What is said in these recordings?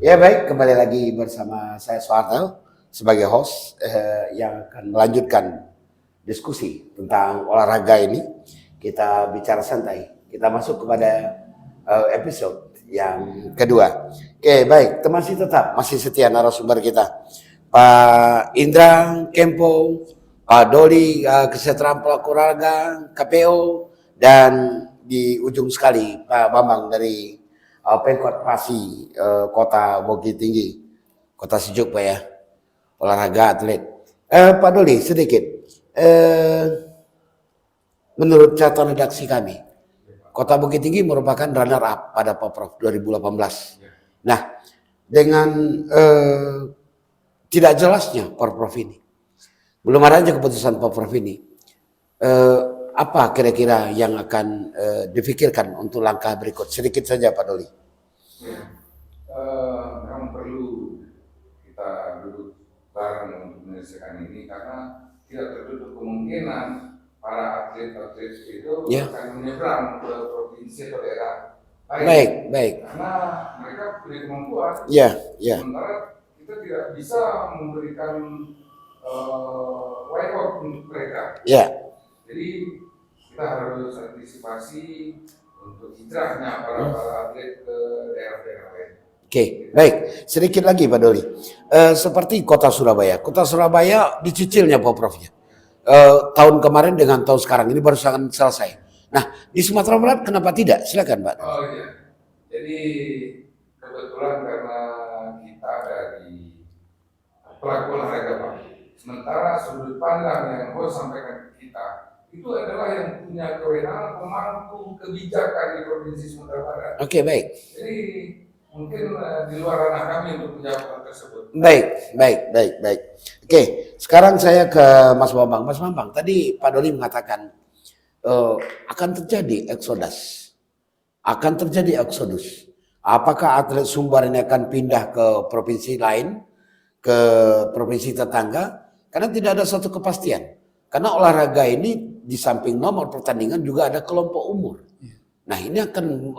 Ya baik, kembali lagi bersama saya Soeharto sebagai host yang akan melanjutkan diskusi tentang olahraga ini. Kita bicara santai. Kita masuk kepada episode yang kedua. Oke, baik, masih masih setia narasumber kita. Pak Indra Kempo, Pak Doli Kesejahteraan Pelaku Olahraga, KPO, dan di ujung sekali Pak Bambang dari Pemkot Pasi, Kota Bukit Tinggi, Kota Sejuk Pak ya, olahraga atlet. Pak Doli sedikit, menurut catatan redaksi kami, Kota Bukit Tinggi merupakan runner up pada Poprov 2018. Nah, dengan tidak jelasnya Poprov ini, belum adanya keputusan Poprov ini, apa kira-kira yang akan difikirkan untuk langkah berikut? Sedikit saja Pak Doli. Memang perlu kita duduk bareng untuk menyelesaikan ini karena tidak tertutup kemungkinan para atlet-atlet itu akan menyeberang ke provinsi atau daerah lain. Baik. Karena mereka punya kemampuan. Sementara kita tidak bisa memberikan way out untuk mereka. Jadi kita harus antisipasi untuk hijrahnya para atlet ke daerah-daerah lain. Oke, baik. Sedikit lagi Pak Doli. Seperti Kota Surabaya. Kota Surabaya dicicilnya Poprovnya. Tahun kemarin dengan tahun sekarang ini baru akan selesai. Nah, di Sumatera Barat kenapa tidak? Silakan Pak. Oh iya. Jadi kebetulan karena kita dari pelaku olahraga Pak. Sementara sudut pandang yang mau sampaikan ke kita itu adalah yang punya kewenangan pemangku kebijakan di Provinsi Sumatera Barat. Oke, baik. Jadi mungkin di luar ranah kami untuk menjawab hal tersebut. Baik. Oke, sekarang saya ke Mas Bambang. Mas Bambang, tadi Pak Doli mengatakan akan terjadi eksodus. Apakah atlet Sumbar ini akan pindah ke provinsi lain, ke provinsi tetangga? Karena tidak ada suatu kepastian. Karena olahraga ini di samping nomor pertandingan juga ada kelompok umur. Nah ini akan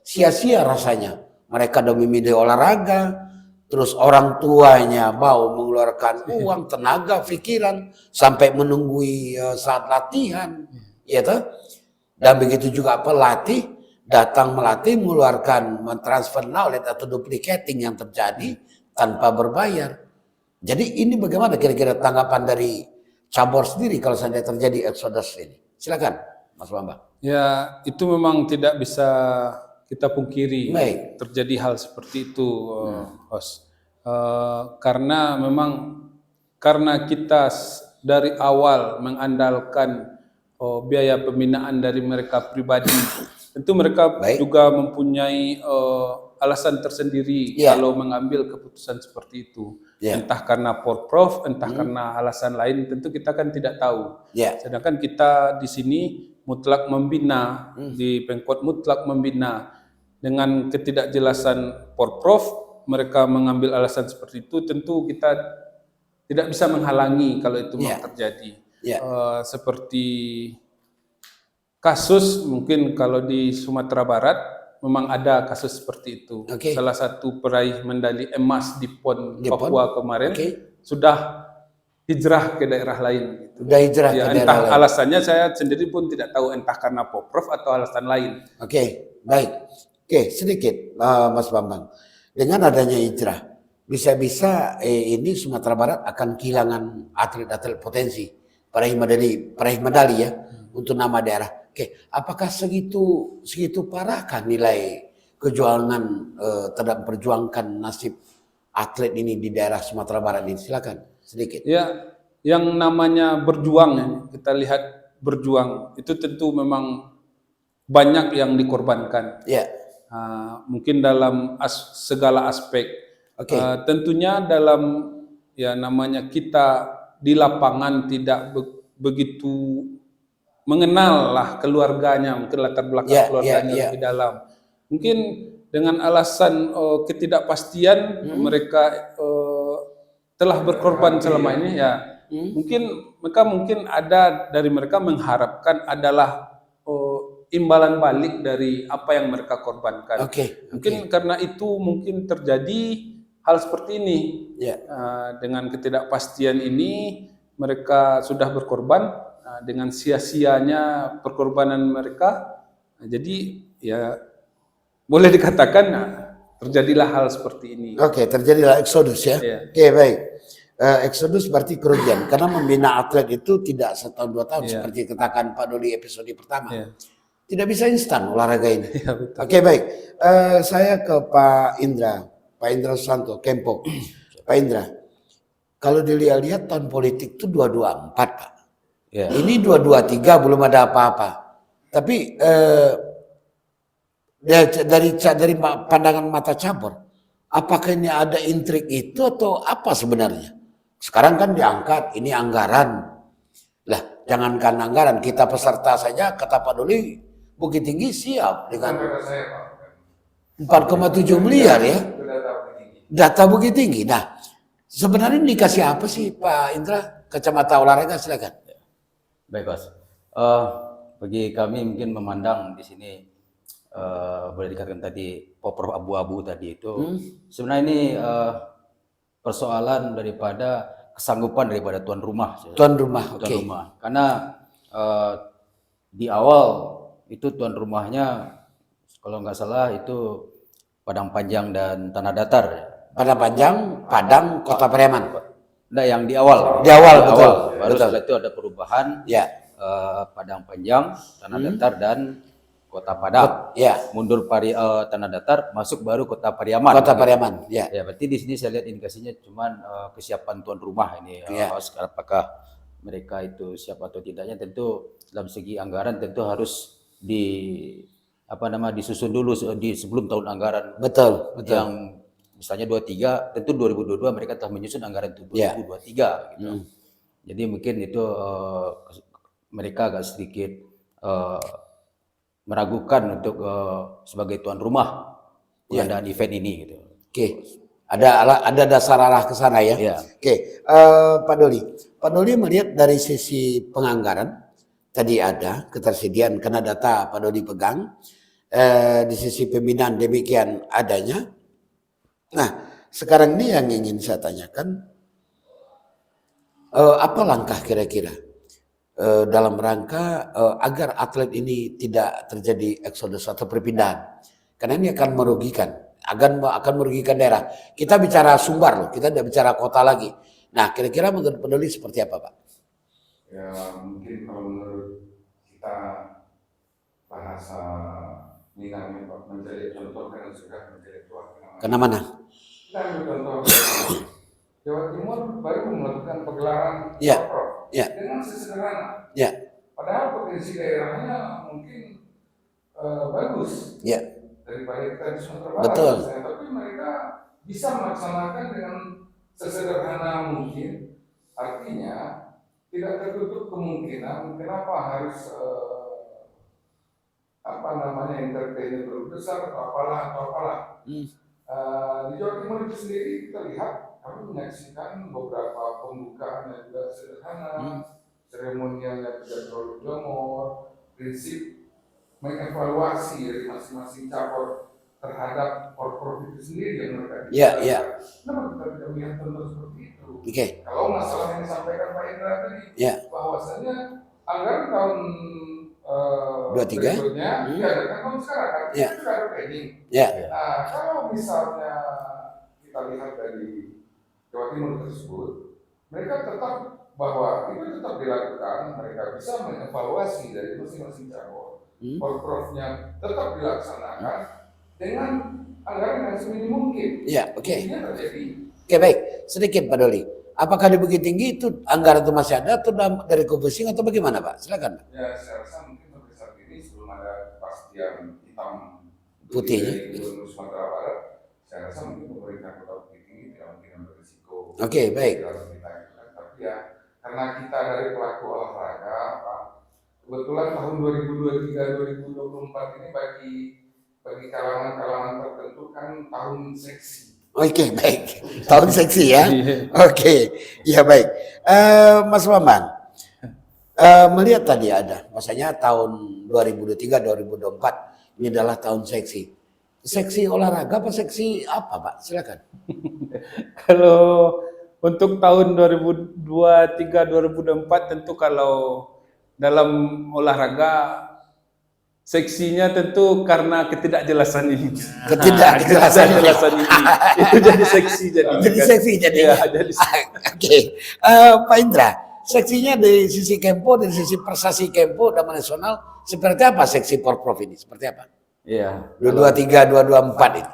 sia-sia rasanya. Mereka demi memilih olahraga, terus orang tuanya mau mengeluarkan uang, tenaga, pikiran, sampai menunggui saat latihan. Ya toh? Dan begitu juga pelatih datang melatih, mentransfer knowledge atau duplicating yang terjadi tanpa berbayar. Jadi ini bagaimana kira-kira tanggapan dari cabur sendiri kalau seandainya terjadi eksodus ini? Silakan Mas Bambang. Ya, itu memang tidak bisa kita pungkiri. Terjadi hal seperti itu, host. Karena kita dari awal mengandalkan biaya pembinaan dari mereka pribadi, tentu mereka juga mempunyai alasan tersendiri kalau mengambil keputusan seperti itu. Entah karena Porprov, entah karena alasan lain, tentu kita kan tidak tahu. Sedangkan kita di sini mutlak membina, di Pemkot mutlak membina. Dengan ketidakjelasan Porprov, mereka mengambil alasan seperti itu, tentu kita tidak bisa menghalangi kalau itu terjadi. Seperti kasus mungkin kalau di Sumatera Barat, memang ada kasus seperti itu. Salah satu peraih medali emas di PON Papua kemarin sudah hijrah ke daerah lain. Sudah hijrah ke daerah entah lain. Alasannya saya sendiri pun tidak tahu, entah karena Poprov atau alasan lain. Baik. Sedikit Mas Bambang. Dengan adanya hijrah, bisa-bisa ini Sumatera Barat akan kehilangan atlet-atlet potensi, peraih medali ya, untuk nama daerah. Apakah segitu parahkah nilai kejuangan terhadap perjuangkan nasib atlet ini di daerah Sumatera Barat ini? Silakan sedikit. Ya, yang namanya berjuang, kita lihat berjuang itu tentu memang banyak yang dikorbankan. Mungkin dalam segala aspek. Tentunya dalam namanya kita di lapangan tidak begitu mengenal lah keluarganya, mungkin latar belakang keluarganya lebih dalam. Mungkin dengan alasan ketidakpastian mereka telah berkorban selama ini mungkin ada dari mereka mengharapkan adalah imbalan balik dari apa yang mereka korbankan. Oke. Mungkin karena itu mungkin terjadi hal seperti ini. Ya. Dengan ketidakpastian ini mereka sudah berkorban dengan sia-sianya perkorbanan mereka. Jadi ya boleh dikatakan terjadilah hal seperti ini. Oke, terjadilah eksodus ya. Iya. Oke, baik. Eksodus berarti kerugian karena membina atlet itu tidak setahun 2 tahun Iya. seperti katakan Pak Doli episode pertama. Iya. Tidak bisa instan olahraga ini. Iya, betul. Oke, baik. Saya ke Pak Indra Susanto, Kempo. Pak Indra, kalau dilihat-lihat tahun politik itu 224, Pak. Ya. Ini 223 belum ada apa-apa. Tapi dari pandangan mata cabur, apakah ini ada intrik itu atau apa sebenarnya? Sekarang kan diangkat, ini anggaran. Lah, jangankan anggaran, kita peserta saja, kata Pak Doli, Bukit Tinggi siap dengan Kata saya Pak, 4,7 miliar ya, itu data begini. data Bukit Tinggi. Nah, sebenarnya ini dikasih apa sih Pak Indra? Kacamata olahraga silakan. Baik, Bos. Bagi kami mungkin memandang di sini boleh dikatakan tadi poprov abu-abu tadi itu sebenarnya ini persoalan daripada kesanggupan daripada tuan rumah. Tuan rumah, Tuan oke. rumah. Karena di awal itu tuan rumahnya kalau nggak salah itu Padang Panjang dan Tanah Datar. Padang Panjang, Padang, Kota Pariaman. Nah, yang di awal. Di awal, betul. Baru Betul. setelah itu ada perubahan. Ya, Padang Panjang, Tanah Datar dan Kota Padang. ya. Mundur Tanah Datar, masuk baru Kota Pariaman. Kota Pariaman, ya. Ya, berarti di sini saya lihat indikasinya cuman kesiapan tuan rumah ini. Ya. Apakah mereka itu siap atau tidaknya tentu dalam segi anggaran tentu harus disusun dulu sebelum tahun anggaran. Betul, betul. Yang misalnya 23, tentu 2022 mereka telah menyusun anggaran itu 2023 gitu. Jadi mungkin itu mereka agak sedikit meragukan untuk sebagai tuan rumah pengadaan event ini gitu. Oke. Ada dasar arah ke sana ya. Iya. Oke, Pak Doli. Pak Doli melihat dari sisi penganggaran tadi ada ketersediaan karena data Pak Doli pegang. Di sisi pembinaan demikian adanya. Nah, sekarang ini yang ingin saya tanyakan, apa langkah kira-kira dalam rangka agar atlet ini tidak terjadi eksodus atau perpindahan? Karena ini akan merugikan, akan merugikan daerah. Kita bicara Sumbar loh, kita tidak bicara kota lagi. Nah, kira-kira menurut Pak Doli seperti apa, Pak? Ya mungkin kalau menurut kita bahasa Minangnya Pak menjadi contoh kan sudah menjadi tuan. Karena mana? Kita ambil contoh Jawa Timur baru melakukan pegelaran Ya. Poprov Ya. dengan sesederhana. Ya, Padahal potensi daerahnya mungkin bagus ya, daripada kita di Sumatera Barat. Betul. misalnya. Tapi mereka bisa melaksanakan dengan sesederhana mungkin. Artinya tidak tertutup kemungkinan kenapa harus entertainment berbesar atau apalah. Di Jawa Timur itu sendiri kita lihat kami menyaksikan beberapa pembukaan yang juga sederhana, seremonialnya tidak terlalu glamor, prinsip mengevaluasi dari masing-masing cabur terhadap porprov itu sendiri yang mereka ya. Kenapa kita tidak melihat contoh seperti itu? Oke. Kalau masalah yang disampaikan Pak Indra tadi, Ya. bahwasanya anggaran tahun 23? berikutnya diadakan tahun sekarang kan, Ya. itu sudah ada planning. Ya, Nah, kalau misalnya kita lihat dari Jawa Timur tersebut, mereka tetap bahwa itu tetap dilakukan, mereka bisa mengevaluasi dari masing-masing cabur. Porprovnya tetap dilaksanakan dengan anggaran yang seminim mungkin. ya, oke. Ini terjadi. Oke, baik. Sedikit Pak Doli. Apakah di Bukit Tinggi itu anggaran itu masih ada atau dari Kubusing atau bagaimana, Pak? Silakan, Pak. Ya, saya rasa mungkin sampai saat ini sebelum ada kepastian hitam Putihnya. dari Gubernur Sumatera Barat, saya rasa mungkin pemerintah Kota Bukit Tinggi tidak mungkin ambil risiko. Oke, baik. Tapi ya, karena kita dari pelaku olahraga, Pak, kebetulan tahun 2023-2024 ini bagi kalangan-kalangan tertentu kan tahun seksi. Oke, baik. Tahun seksi ya. Oke, ya baik. Mas Maman, Melihat tadi ada, maksudnya tahun 2023-2024 ini adalah tahun seksi. Seksi olahraga apa seksi apa, Pak? Silakan. Kalau untuk tahun 2023-2024 tentu kalau dalam olahraga seksinya tentu karena ketidakjelasan ini. Ketidakjelasan ini. Itu jadi seksi jadi. Jadi seksi jadi. Ya, jadi Oke. Pak Indra, seksinya dari sisi Kempo, dari sisi prestasi Kempo dan nasional seperti apa seksi Porprov ini? Seperti apa? Iya. 223, 224 ini.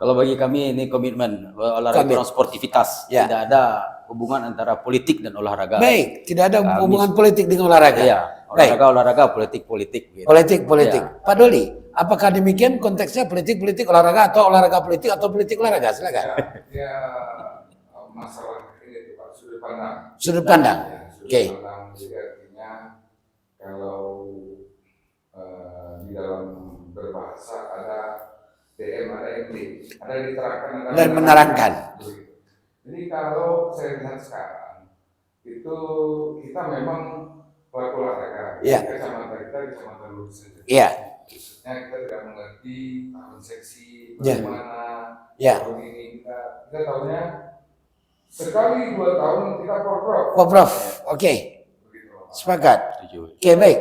Kalau bagi kami ini komitmen olahraga dan sportivitas, Ya. tidak ada hubungan antara politik dan olahraga. Baik, tidak ada hubungan politik dengan olahraga. Iya, Baik. olahraga, politik. Gitu. Politik. Ya. Pak Doli, apakah demikian konteksnya politik olahraga atau olahraga politik atau politik olahraga? Silakan. Ya, masalah ini Pak, sudut pandang. Sudut pandang. Ya, sudut Oke. pandang jadi artinya kalau di dalam berbahasa ada DM, ada MD, ada diterangkan, ada Dan menerangkan. Begitu. Jadi kalau saya lihat sekarang itu kita memang pelaku olahraga. Iya. Kecamatan Lurus saja. Iya. Khususnya kita tidak mengerti tahun seksi Iya. bagaimana. Iya. Tahun ini kita tahunya sekali 2 tahun kita Porprov. Porprov. Oke. Begitu. Sepakat. Setuju. Oke, baik.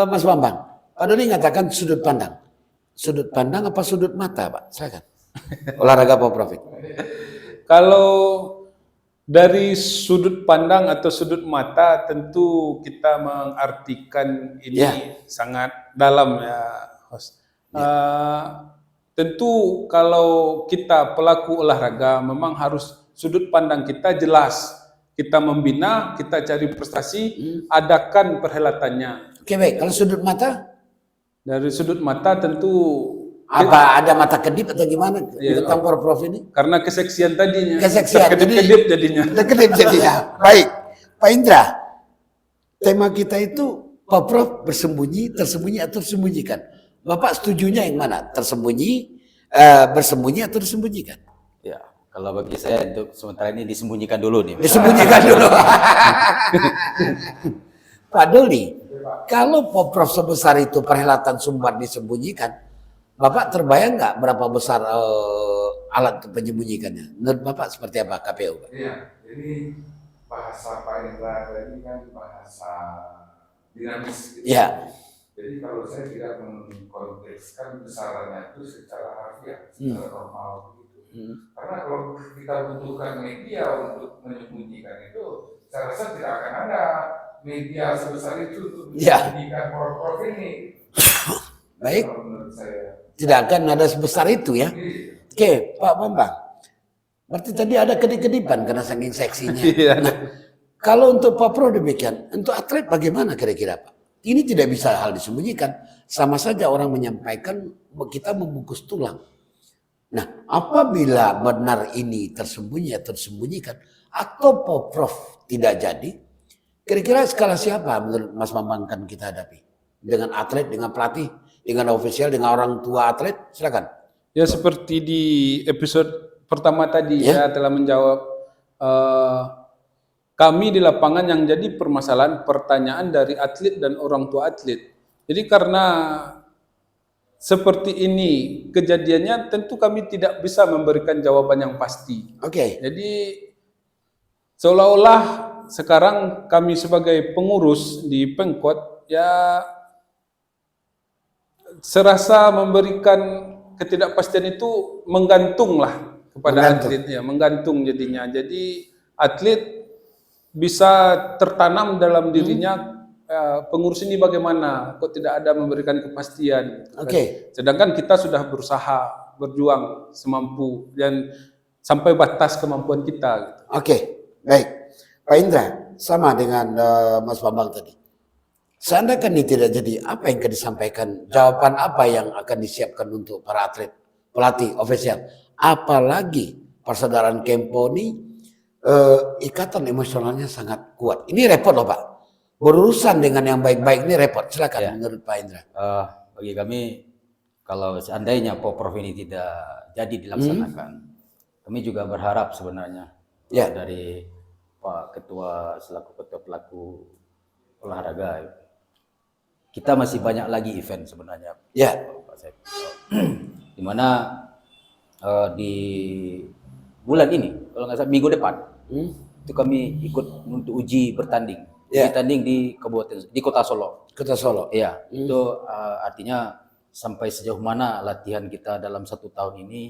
Mas Bambang, Pak Doni mengatakan sudut pandang. Sudut pandang apa sudut mata, Pak? Silakan. Olahraga Porprov. kalau dari sudut pandang atau sudut mata tentu kita mengartikan ini Ya. sangat dalam ya, host. Tentu kalau kita pelaku olahraga memang harus sudut pandang kita jelas. Kita membina, kita cari prestasi, adakan perhelatannya. Oke, baik. Kalau sudut mata, Dari sudut mata tentu apa ada mata kedip atau gimana Iya. tentang Porprov ini? karena keseksian tadinya. Keseksian, Kedip-kedip jadinya. Kedip jadinya. Baik. Pak Indra, tema kita itu Porprov tersembunyi atau tersembunyikan. Bapak setujunya yang mana? Bersembunyi atau disembunyikan? Ya, kalau bagi saya untuk sementara ini disembunyikan dulu nih. Disembunyikan dulu. Pak Doli, kalau Porprov sebesar itu perhelatan Sumbar disembunyikan, Bapak terbayang nggak berapa besar alat untuk menyembunyikannya? Menurut Bapak seperti apa KPU? Iya, jadi bahasa Pak Indra tadi kan bahasa dinamis. Gitu. Ya. Jadi kalau saya tidak mengkontekskan besarannya itu secara harfiah, secara normal begitu. Karena kalau kita butuhkan media untuk menyembunyikan itu, saya rasa tidak akan ada media sebesar itu untuk menyembunyikan Porprov ini. Baik. Kalau menurut saya. Tidak akan ada sebesar itu ya. Oke, Pak Bambang. Berarti tadi ada kedip-kedipan karena saking seksinya. Nah, kalau untuk Pak Pro demikian, untuk atlet bagaimana kira-kira Pak? Ini tidak bisa hal disembunyikan. Sama saja orang menyampaikan kita membungkus tulang. Nah, apabila benar ini tersembunyi atau disembunyikan, atau Porprov tidak jadi, kira-kira skala siapa menurut Mas Bambang kan kita hadapi? Dengan atlet, dengan pelatih, dengan ofisial, dengan orang tua atlet, silakan. Ya seperti di episode pertama tadi saya telah menjawab kami di lapangan yang jadi permasalahan pertanyaan dari atlet dan orang tua atlet. Jadi karena seperti ini kejadiannya tentu kami tidak bisa memberikan jawaban yang pasti. Oke. Jadi seolah-olah sekarang kami sebagai pengurus di Pemkot ya serasa memberikan ketidakpastian itu menggantunglah kepada atlet ya, menggantung jadinya. Jadi atlet bisa tertanam dalam dirinya pengurus ini bagaimana kok tidak ada memberikan kepastian. Oke. Sedangkan kita sudah berusaha berjuang semampu dan sampai batas kemampuan kita. Oke, baik. Pak Indra, sama dengan Mas Bambang tadi. Seandainya ini tidak jadi, apa yang akan disampaikan? Jawaban apa yang akan disiapkan untuk para atlet, pelatih, ofisial? Apalagi persaudaraan Kempo ini ikatan emosionalnya sangat kuat. Ini repot loh Pak. Berurusan dengan yang baik-baik ini repot. Silakan menurut Pak Indra. Bagi kami, kalau seandainya Porprov ini tidak jadi dilaksanakan, kami juga berharap sebenarnya dari Pak Ketua selaku Ketua Pelaku olahraga, kita masih banyak lagi event sebenarnya. Ya. Pak Said. Di mana di bulan ini, kalau nggak salah minggu depan, itu kami ikut untuk uji bertanding. Ya. Bertanding di kota Solo. Kota Solo. Iya, itu artinya sampai sejauh mana latihan kita dalam 1 tahun ini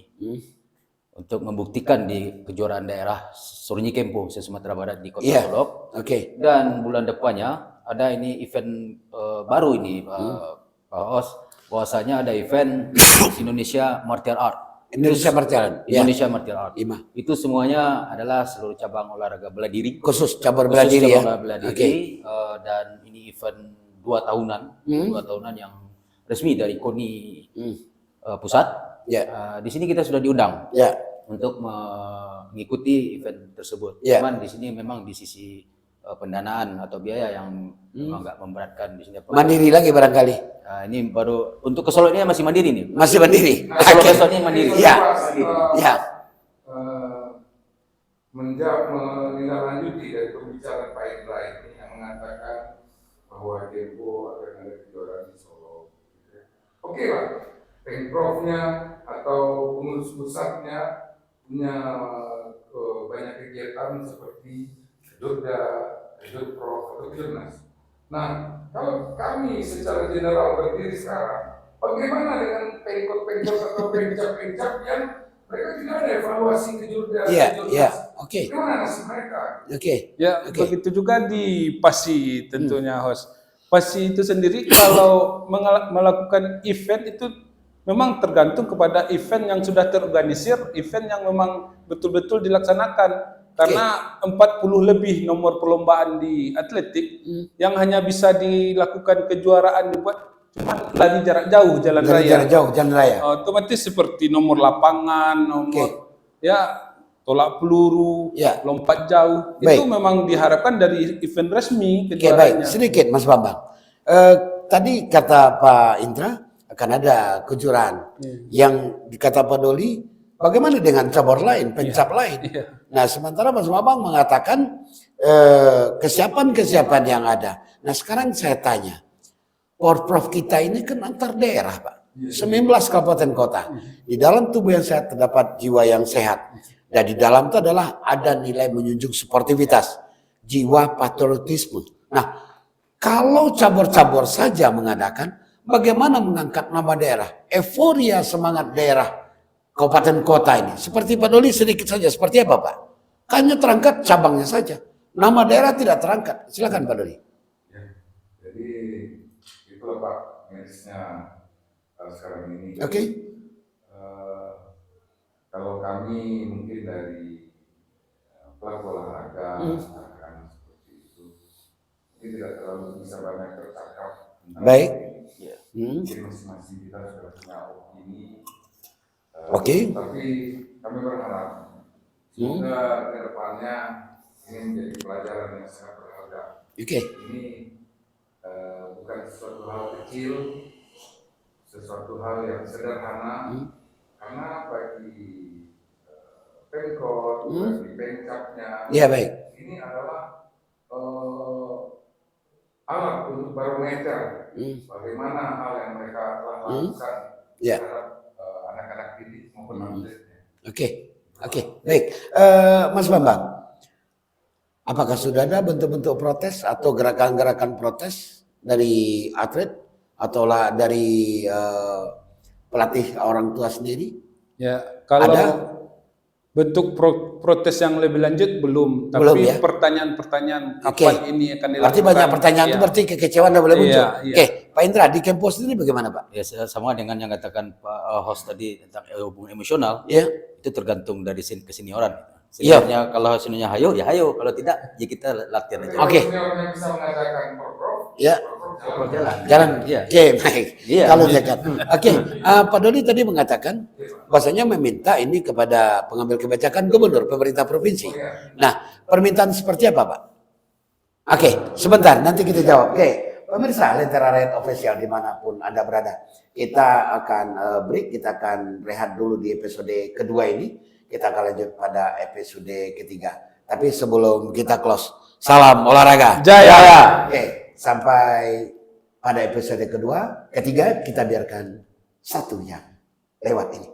untuk membuktikan di kejuaraan daerah Sornyi Kempo Sumatera Barat di kota Solo. Oke. Dan bulan depannya ada ini event baru ini Pak Os, bahwasanya ada event Indonesia Martial Art. Indonesia Martial Art. Indonesia Martial Art. Ima. Itu semuanya adalah seluruh cabang olahraga bela diri. Khusus cabang bela diri ya. Bela diri, dan ini event 2 tahunan, 2 tahunan yang resmi dari KONI pusat. Ya. Di sini kita sudah diundang untuk mengikuti event tersebut. Cuman di sini memang di sisi pendanaan atau biaya yang memang nggak memberatkan di sini. Mandiri lagi barangkali. Ini baru untuk ke Solo ini masih mandiri nih. Masih mandiri. Solo besok ini mandiri. Ya. Ya. Menindaklanjuti dari pembicaraan Pak Indra ini yang mengatakan bahwa Kempo akan ada kejuaraan di Solo. Oke lah, Pengprovnya atau pengurus pusatnya punya banyak kegiatan seperti Jogja, Jogprov atau Jurnas. Nah, kalau kami secara general berdiri sekarang, bagaimana dengan pengkot-pengkot atau pencap-pencap yang mereka tidak ada evaluasi ke Jogja? Iya. Oke. Gimana nasib mereka? Begitu juga di PASI tentunya host. PASI itu sendiri kalau melakukan event itu memang tergantung kepada event yang sudah terorganisir, event yang memang betul-betul dilaksanakan. Karena 40 lebih nomor perlombaan di atletik yang hanya bisa dilakukan kejuaraan dibuat cuma lari jarak jauh jalan raya. Otomatis seperti nomor lapangan, nomor tolak peluru, lompat jauh. Itu memang diharapkan dari event resmi kejuaraannya. Baik, sedikit Mas Bambang. Tadi kata Pak Indra akan ada kejuaraan yang dikata Pak Doli, bagaimana dengan cabur lain, pencap lain? Nah, sementara Mas Bambang mengatakan kesiapan-kesiapan yang ada. Nah, sekarang saya tanya, Porprov kita ini kan antar daerah, Pak. 19 kabupaten kota. Di dalam tubuh yang sehat terdapat jiwa yang sehat. Dan di dalam itu adalah ada nilai menjunjung sportivitas, jiwa patriotisme. Nah, kalau cabur-cabur saja mengadakan, bagaimana mengangkat nama daerah? Euforia semangat daerah kabupaten kota ini. Seperti Pak Doli sedikit saja. Seperti apa, Pak? Hanya terangkat cabangnya saja. Nama daerah tidak terangkat. Silakan Pak Doli. Jadi itulah Pak medisnya sekarang ini. Oke. Kalau kami mungkin dari pelaku olahraga akan seperti itu, ini tidak terlalu bisa banyak tercakap. Baik. Jadi masing-masing kita sudah punya opini. Tapi kami berharap semoga ke depannya ini menjadi pelajaran yang sangat berharga. Ini bukan sesuatu hal kecil, sesuatu hal yang sederhana, karena bagi Pemkot, bagi Pemkapnya, ini adalah alat untuk barometer bagaimana hal yang mereka telah lakukan terhadap anak-anak didik maupun atletnya. Oke, baik. Mas Bambang, apakah sudah ada bentuk-bentuk protes atau gerakan-gerakan protes dari atlet atau dari pelatih orang tua sendiri? Ya, kalau ada? Bentuk protes yang lebih lanjut belum, tapi pertanyaan-pertanyaan kapan ini akan dilakukan. Berarti banyak pertanyaan itu berarti kekecewaan tidak boleh muncul. Oke, Pak Indra, di Kempo sendiri bagaimana, Pak? Ya, sama dengan yang katakan Pak host tadi tentang hubungan emosional. Itu tergantung dari kesenioran. Seniornya kalau seniornya hayo, ya hayo. Kalau tidak, ya kita latihan aja. Seniornya bisa mengatakan Porprov, jalan. Baik. Kalau jalan. Pak Doli tadi mengatakan bahwasanya meminta ini kepada pengambil kebijakan gubernur pemerintah provinsi. Nah, permintaan seperti apa, Pak? Sebentar, nanti kita jawab. Pemirsa Lentera Rakyat Official dimanapun Anda berada, kita akan break, kita akan rehat dulu di episode kedua ini. Kita akan lanjut pada episode ketiga. Tapi sebelum kita close, salam olahraga. Jaya. sampai pada episode kedua, ketiga kita biarkan satu yang lewat ini.